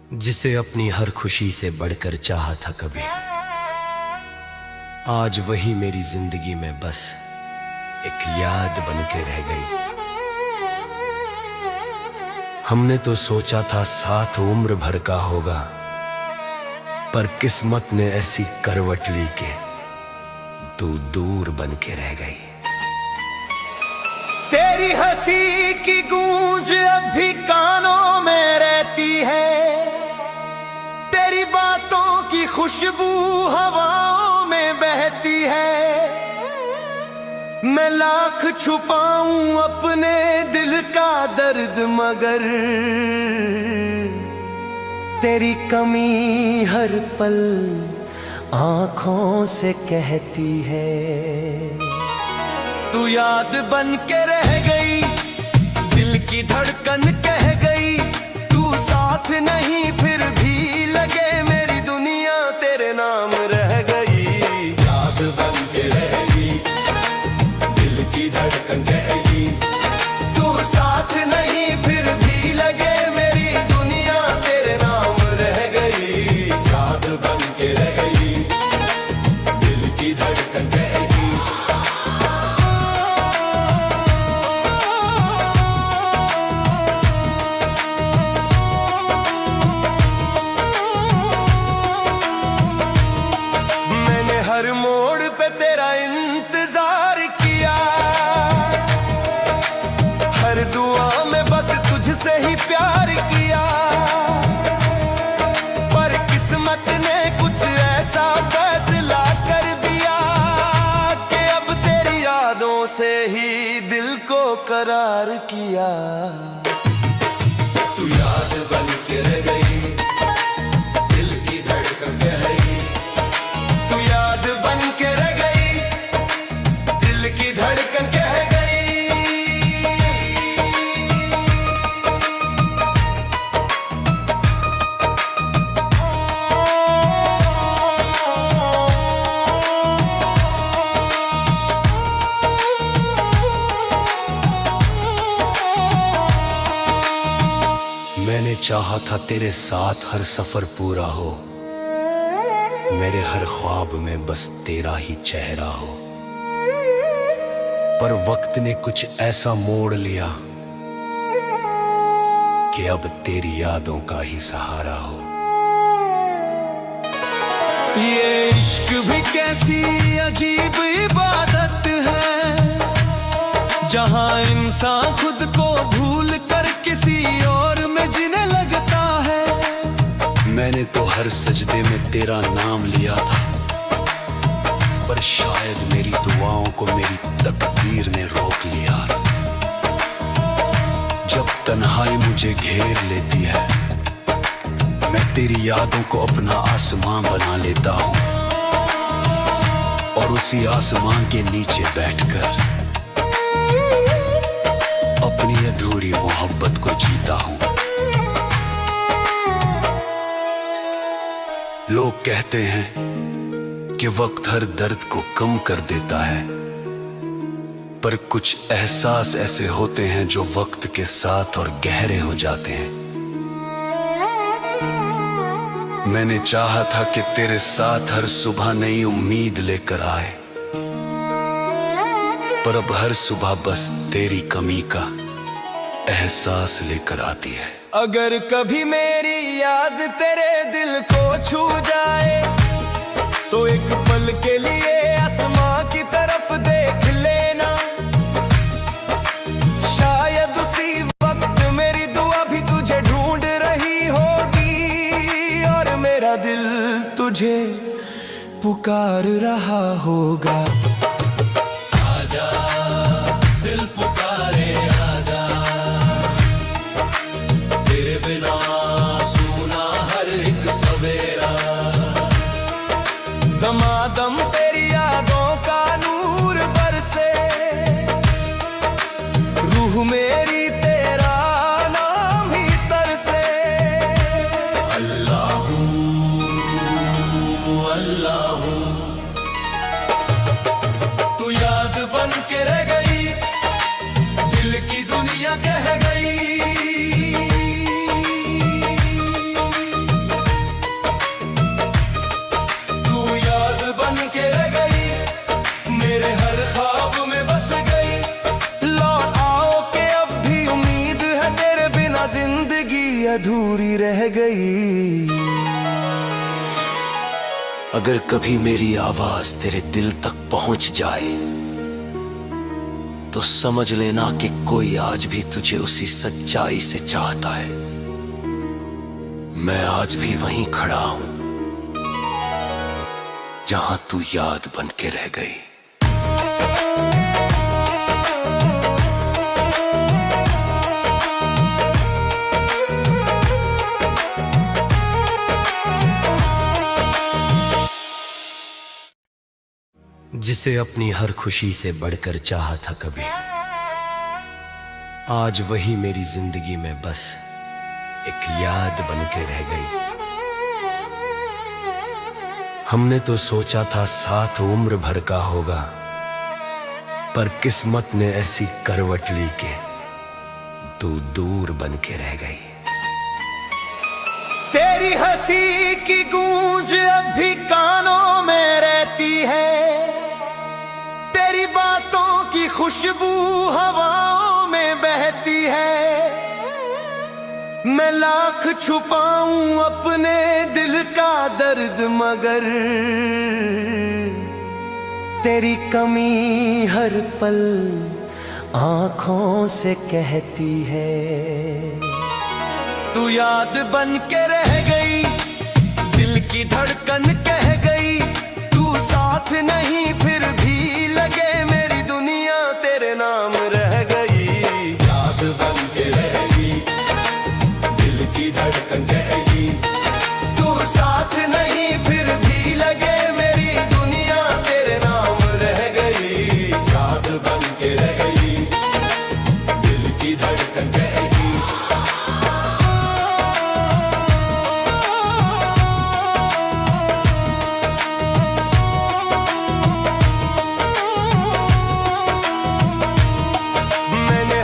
जिसे अपनी हर खुशी से बढ़कर चाहा था कभी, आज वही मेरी जिंदगी में बस एक याद बन के रह गई। हमने तो सोचा था साथ उम्र भर का होगा, पर किस्मत ने ऐसी करवट ली के तू दूर बन के रह गई। तेरी हंसी की गूंज अब भी कानों में रहती है, तेरी बातों की खुशबू हवाओं में बहती है। मैं लाख छुपाऊं अपने दिल का दर्द, मगर तेरी कमी हर पल आंखों से कहती है। तू याद बन के रह गई, दिल की धड़कन कह गई, तू साथ नहीं फिर भी लगे मेरी दुनिया तेरे नाम रह गई। याद बन के रह गई, दिल की धड़कन कह गई, तू साथ नहीं फिर भी लगे मेरी दुनिया तेरे नाम रह गई। याद बन के रह गई, दिल की धड़कन कह गई। हर मोड़ पे तेरा इंतजार किया, हर दुआ में बस तुझसे ही प्यार किया, पर किस्मत ने कुछ ऐसा फैसला कर दिया कि अब तेरी यादों से ही दिल को करार किया। तू याद बन के रह गई, दिल की धड़कन कह गई, तू याद बन के रह गई, दिल की धड़कन कह गई। मैंने चाहा था तेरे साथ हर सफर पूरा हो, मेरे हर ख्वाब में बस तेरा ही चेहरा हो, पर वक्त ने कुछ ऐसा मोड़ लिया कि अब तेरी यादों का ही सहारा हो। ये इश्क भी कैसी अजीब इबादत है, जहां इंसान खुद को भूल कर किसी और में जीने लगता है। मैंने तो हर सजदे में तेरा नाम लिया था, पर शायद मेरी दुआओं को मेरी तकदीर ने रोक लिया। जब तन्हाई मुझे घेर लेती है, मैं तेरी यादों को अपना आसमां बना लेता हूँ, और उसी आसमां के नीचे बैठकर अपनी अधूरी मोहब्बत को जीता हूँ। लोग कहते हैं कि वक्त हर दर्द को कम कर देता है, पर कुछ एहसास ऐसे होते हैं जो वक्त के साथ और गहरे हो जाते हैं। मैंने चाहा था कि तेरे साथ हर सुबह नई उम्मीद लेकर आए, पर अब हर सुबह बस तेरी कमी का एहसास लेकर आती है। अगर कभी मेरी याद तेरे दिल को छू जाए, तो एक पल के लिए आसमां की तरफ देख लेना। शायद उसी वक्त मेरी दुआ भी तुझे ढूंढ रही होगी, और मेरा दिल तुझे पुकार रहा होगा। आजा दिल पुकारे, आजा तेरे बिना सूना हर एक सवेरा। दमादम तेरी यादों का नूर बरसे, रूह मेरी तेरा नाम ही तरसे। अल्लाहू अल्लाहू अधूरी रह गई। अगर कभी मेरी आवाज तेरे दिल तक पहुंच जाए तो समझ लेना कि कोई आज भी तुझे उसी सच्चाई से चाहता है। मैं आज भी वहीं खड़ा हूं जहां तू याद बन के रह गई। जिसे अपनी हर खुशी से बढ़कर चाहा था कभी, आज वही मेरी जिंदगी में बस एक याद बन के रह गई। हमने तो सोचा था साथ उम्र भर का होगा, पर किस्मत ने ऐसी करवट ली के तू दूर बन के रह गई। तेरी हंसी की गूंज अब भी कानों में रहती है, तेरी बातों की खुशबू हवाओं में बहती है। मैं लाख छुपाऊं अपने दिल का दर्द, मगर तेरी कमी हर पल आंखों से कहती है। तू याद बन के रह गई, दिल की धड़कन कह गई। तू साथ नहीं फिर भी लगे मेरी दुनिया तेरे नाम रह गई। याद बन के रह गई, दिल की धड़कन कह गई। तू साथ नहीं फिर भी लगे मेरी दुनिया तेरे नाम रह गई। याद बन के रह गई, दिल की धड़कन कह गई।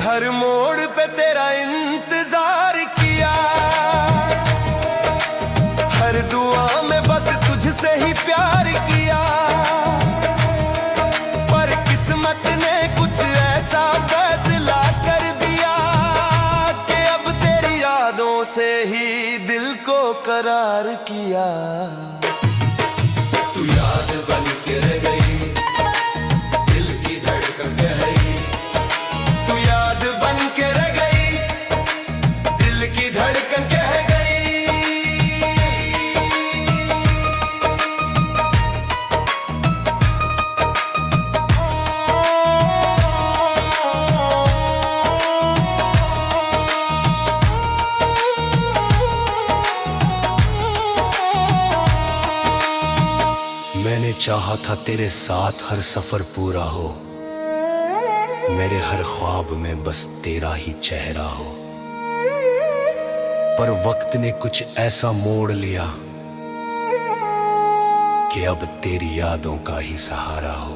हर मोड़ पे तेरा इंतजार किया, हर दुआ में बस तुझसे ही प्यार किया। पर किस्मत ने कुछ ऐसा फैसला कर दिया कि अब तेरी यादों से ही दिल को करार किया। तू याद बन के रह गई, दिल की धड़कन कह गई। तू याद बन के रह गई, दिल की धड़कन कह गई। मैंने चाहा था तेरे साथ हर सफर पूरा हो, मेरे हर ख्वाब में बस तेरा ही चेहरा हो। पर वक्त ने कुछ ऐसा मोड़ लिया कि अब तेरी यादों का ही सहारा हो।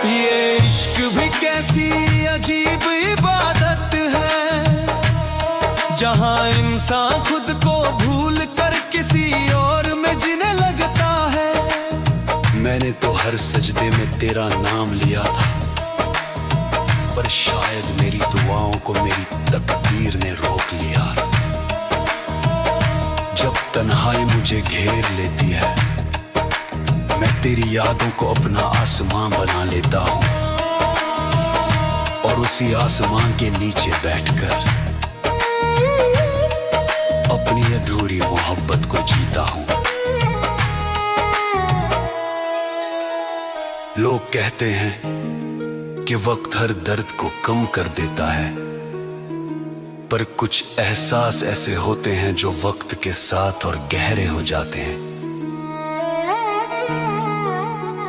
ये इश्क भी कैसी अजीब इबादत है, जहां इंसान खुद को भूल कर किसी और में जीने लगता है। मैंने तो हर सजदे में तेरा नाम लिया था, पर शायद मेरी दुआओं को मेरी तकदीर ने रोक लिया। जब तन्हाई मुझे घेर लेती है, मैं तेरी यादों को अपना आसमां बना लेता हूँ, और उसी आसमां के नीचे बैठकर अपनी अधूरी मोहब्बत को जीता हूँ। लोग कहते हैं कि वक्त हर दर्द को कम कर देता है, पर कुछ एहसास ऐसे होते हैं जो वक्त के साथ और गहरे हो जाते हैं।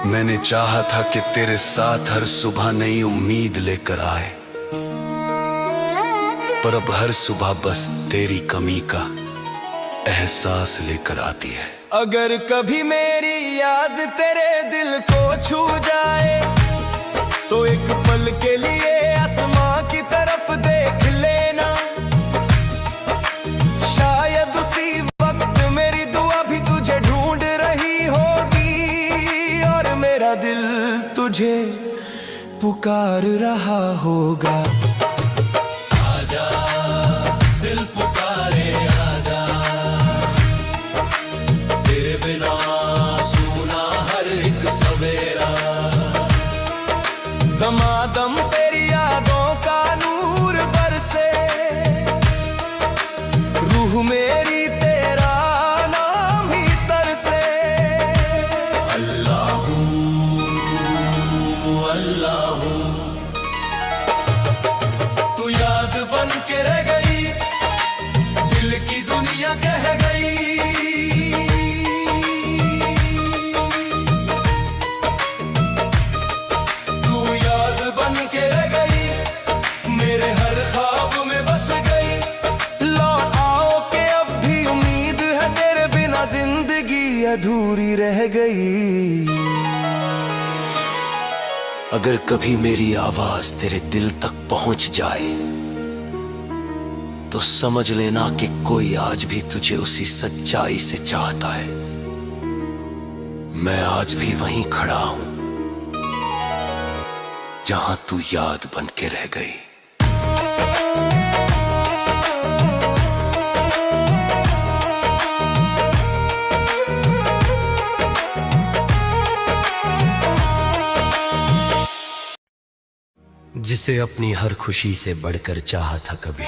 मैंने चाहा था कि तेरे साथ हर सुबह नई उम्मीद लेकर आए, पर अब हर सुबह बस तेरी कमी का एहसास लेकर आती है। अगर कभी मेरी याद तेरे दिल को छू जाए, तो एक पल के लिए आसमां की तरफ देख लेना। शायद उसी वक्त मेरी दुआ भी तुझे ढूंढ रही होगी, और मेरा दिल तुझे पुकार रहा होगा। आजा रह गई। अगर कभी मेरी आवाज तेरे दिल तक पहुंच जाए तो समझ लेना कि कोई आज भी तुझे उसी सच्चाई से चाहता है। मैं आज भी वहीं खड़ा हूं जहां तू याद बन के रह गई। जिसे अपनी हर खुशी से बढ़कर चाहा था कभी,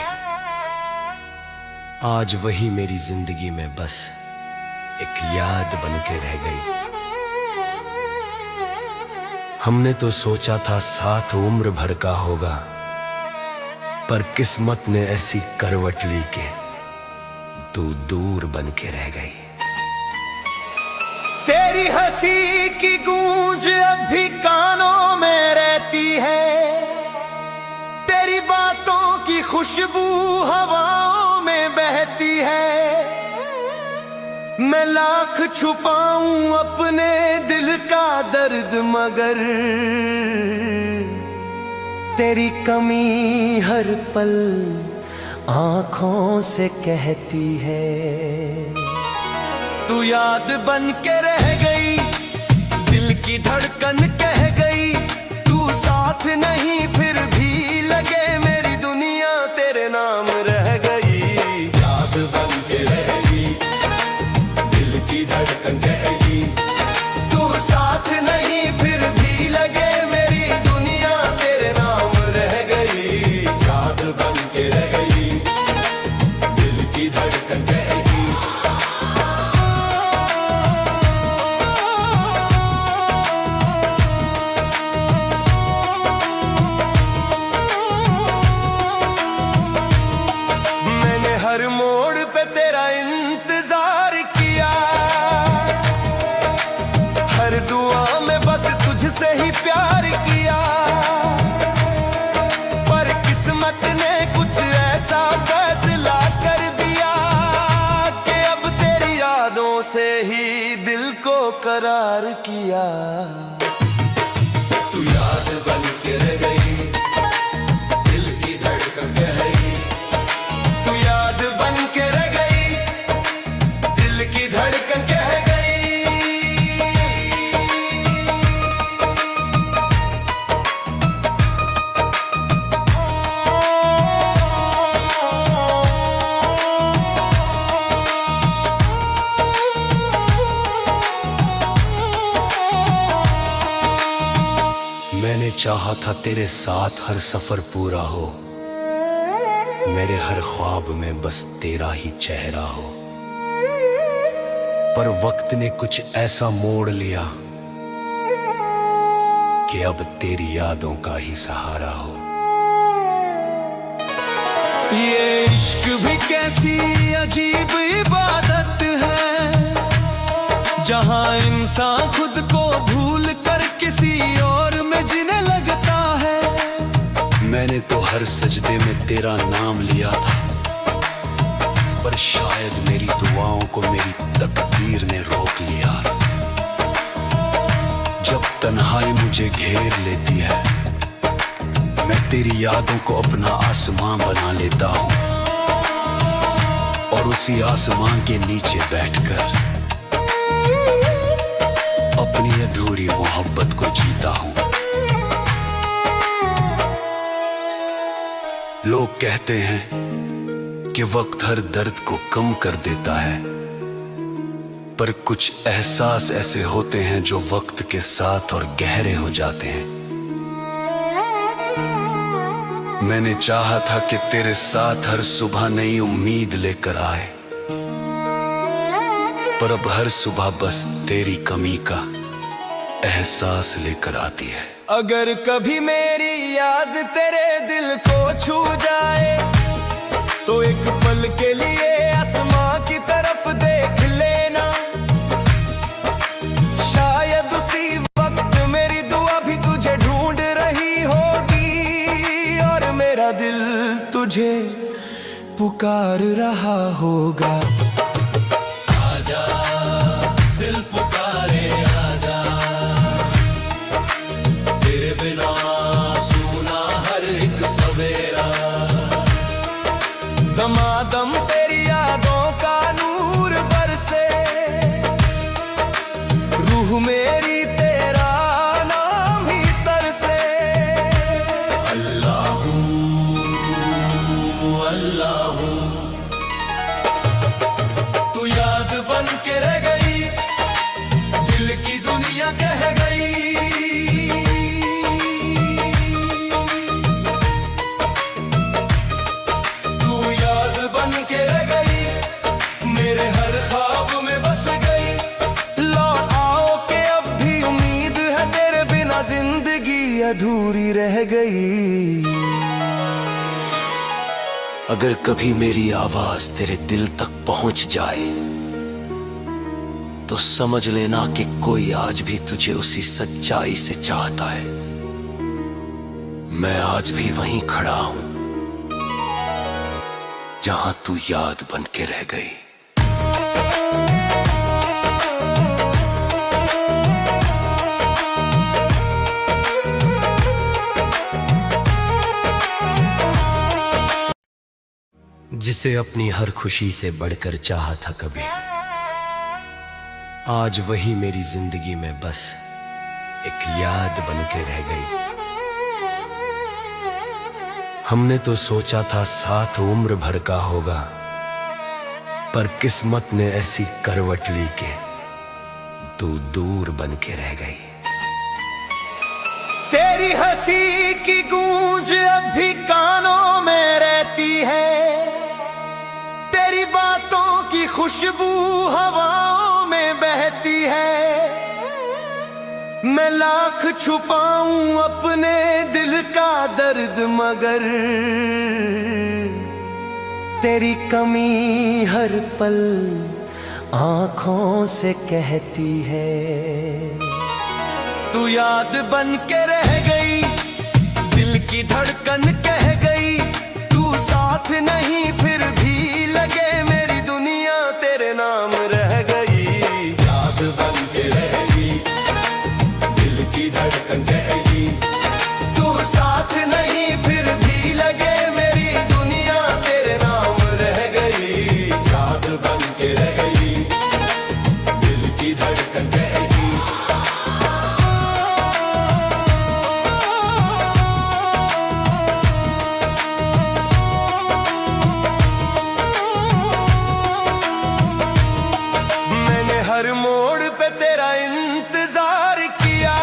आज वही मेरी जिंदगी में बस एक याद बन के रह गई। हमने तो सोचा था साथ उम्र भर का होगा, पर किस्मत ने ऐसी करवट ली के तू दूर बन के रह गई। तेरी हंसी की गूंज अब भी कानों में रहती है, तेरी बातों की खुशबू हवाओं में बहती है। मैं लाख छुपाऊं अपने दिल का दर्द, मगर तेरी कमी हर पल आंखों से कहती है। तू याद बन के रह गई, दिल की धड़कन कह गई। तू साथ नहीं फिर भी लगे मेरी दुनिया तेरे नाम रह गई। याद बन के रह गई, दिल की धड़कन कह गई। तू साथ नहीं फिर भी लगे मेरी दुनिया तेरे नाम रह गई। याद बन के रह गई, दिल की धड़कन कह गई। हर मोड़ पे तेरा इंतजार किया, हर दुआ में बस तुझसे ही प्यार किया। पर किस्मत ने कुछ ऐसा फैसला कर दिया कि अब तेरी यादों से ही दिल को करार किया। तू याद बन के रह गई, दिल की धड़कन कह गई। मैंने चाहा था तेरे साथ हर सफर पूरा हो, मेरे हर ख्वाब में बस तेरा ही चेहरा हो। पर वक्त ने कुछ ऐसा मोड़ लिया कि अब तेरी यादों का ही सहारा हो। ये इश्क भी कैसी अजीब इबादत है, जहां इंसान खुद को भूल कर किसी और में जीने लगता है। मैंने तो हर सजदे में तेरा नाम लिया था, पर शायद मेरी दुआओं को मेरी तकदीर ने रोक लिया। जब तन्हाई मुझे घेर लेती है, मैं तेरी यादों को अपना आसमां बना लेता हूँ, और उसी आसमां के नीचे बैठकर अपनी अधूरी मोहब्बत को जीता हूँ। लोग कहते हैं कि वक्त हर दर्द को कम कर देता है, पर कुछ एहसास ऐसे होते हैं जो वक्त के साथ और गहरे हो जाते हैं। मैंने चाहा था कि तेरे साथ हर सुबह नई उम्मीद लेकर आए, पर अब हर सुबह बस तेरी कमी का एहसास लेकर आती है। अगर कभी मेरी याद तेरे दिल को छू जाए, तो एक पल के लिए आसमां की तरफ देख लेना। शायद उसी वक्त मेरी दुआ भी तुझे ढूंढ रही होगी, और मेरा दिल तुझे पुकार रहा होगा। आजा दिल पुकार दमादम तेरी यादों का नूर बरसे, रूह मेरी तेरा नाम ही तरसे। अल्लाह अल्लाह तू याद बन के रह गई, दिल की दुनिया कह गई। तू याद बन के रह गई, मेरे हर ख्वाब में बस गई। लौट आओ के अब भी उम्मीद है, तेरे बिना जिंदगी अधूरी रह गई। अगर कभी मेरी आवाज तेरे दिल तक पहुंच जाए तो समझ लेना कि कोई आज भी तुझे उसी सच्चाई से चाहता है। मैं आज भी वहीं खड़ा हूं जहां तू याद बन के रह गई। जिसे अपनी हर खुशी से बढ़कर चाहा था कभी, आज वही मेरी जिंदगी में बस एक याद बन के रह गई। हमने तो सोचा था साथ उम्र भर का होगा, पर किस्मत ने ऐसी करवट ली के तू दूर बन के रह गई। तेरी हंसी की गूंज अब भी कानों में रहती है, तेरी बातों की खुशबू हवाओं में बहती है। मैं लाख छुपाऊं अपने दिल का दर्द, मगर तेरी कमी हर पल आंखों से कहती है। तू याद बन के रह गई, दिल की धड़कन कह गई। तू साथ नहीं फिर भी लगे, मेरी दुनिया तेरे नाम रह गई। याद बन के रह गई, दिल की धड़कन कह गई। तू साथ नहीं फिर भी लगे, मेरी दुनिया तेरे नाम रह गई। याद बन के रह गई, दिल की धड़कन कह गई। हर मोड़ पे तेरा इंतजार किया,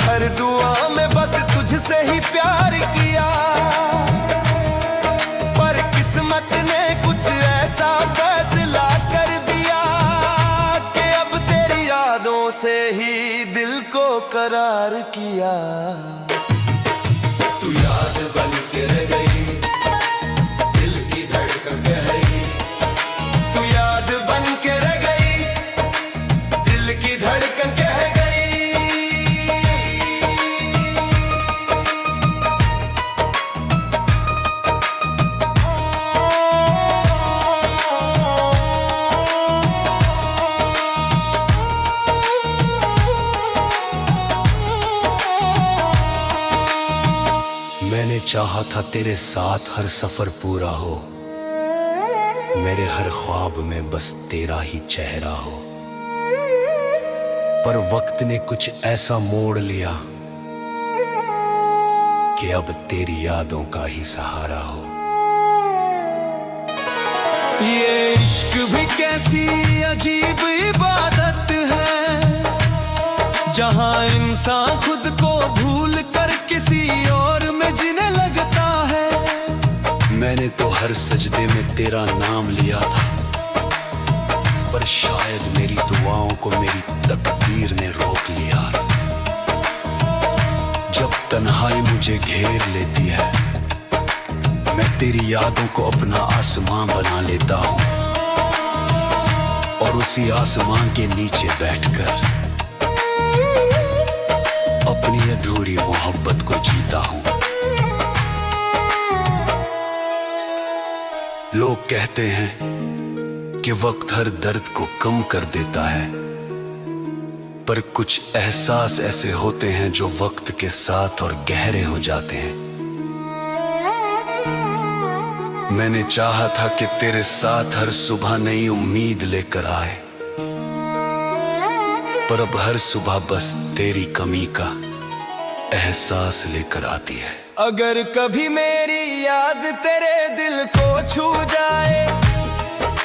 हर दुआ में बस तुझसे ही प्यार किया। पर किस्मत ने कुछ ऐसा फैसला कर दिया कि अब तेरी यादों से ही दिल को करार किया। तू याद बन के रह गई, दिल की धड़कन कह गई। तू याद बन के रह गई, दिल की धड़कन कह गई। मैंने चाहा था तेरे साथ हर सफर पूरा हो, मेरे हर ख्वाब में बस तेरा ही चेहरा हो। पर वक्त ने कुछ ऐसा मोड़ लिया कि अब तेरी यादों का ही सहारा हो। ये इश्क भी कैसी अजीब इबादत है, जहां इंसान खुद को भूल कर किसी और में जीने लगता है। मैंने तो हर सजदे में तेरा नाम लिया था, पर शायद मेरी दुआओं को मेरी तकदीर ने रोक लिया। जब तन्हाई मुझे घेर लेती है, मैं तेरी यादों को अपना आसमां बना लेता हूं, और उसी आसमां के नीचे बैठकर अपनी अधूरी मोहब्बत को जीता हूं। लोग कहते हैं कि वक्त हर दर्द को कम कर देता है, पर कुछ एहसास ऐसे होते हैं जो वक्त के साथ और गहरे हो जाते हैं। मैंने चाहा था कि तेरे साथ हर सुबह नई उम्मीद लेकर आए, पर अब हर सुबह बस तेरी कमी का एहसास लेकर आती है। अगर कभी मेरी याद तेरे दिल को छू जाए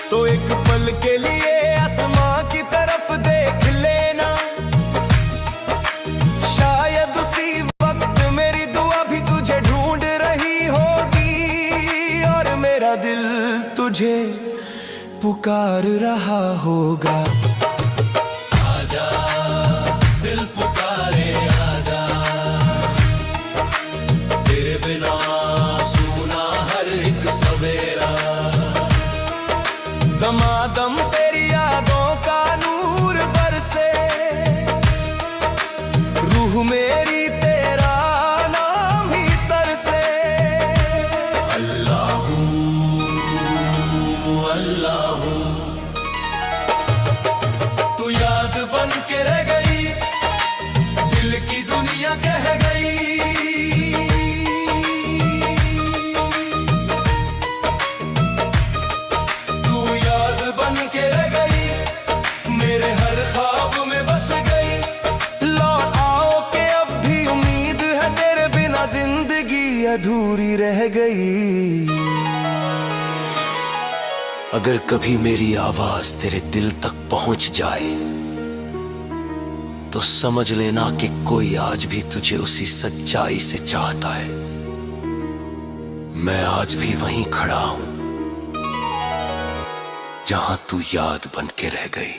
तो एक पल के लिए आसमां की तरफ देख लेना। शायद उसी वक्त मेरी दुआ भी तुझे ढूंढ रही होगी और मेरा दिल तुझे पुकार रहा होगा। आजा दिल पुकारे आजा, तेरे बिना सूना हर एक सवेरा। दमादम तेरी यादों का नूर बरसे, रूह मेरी तेरा नाम ही तरसे। अल्लाहू अल्लाहू, तू याद बन के रह गई, दिल की दुनिया कह गई। जिंदगी अधूरी रह गई। अगर कभी मेरी आवाज तेरे दिल तक पहुंच जाए तो समझ लेना कि कोई आज भी तुझे उसी सच्चाई से चाहता है। मैं आज भी वहीं खड़ा हूं जहां तू याद बन के रह गई।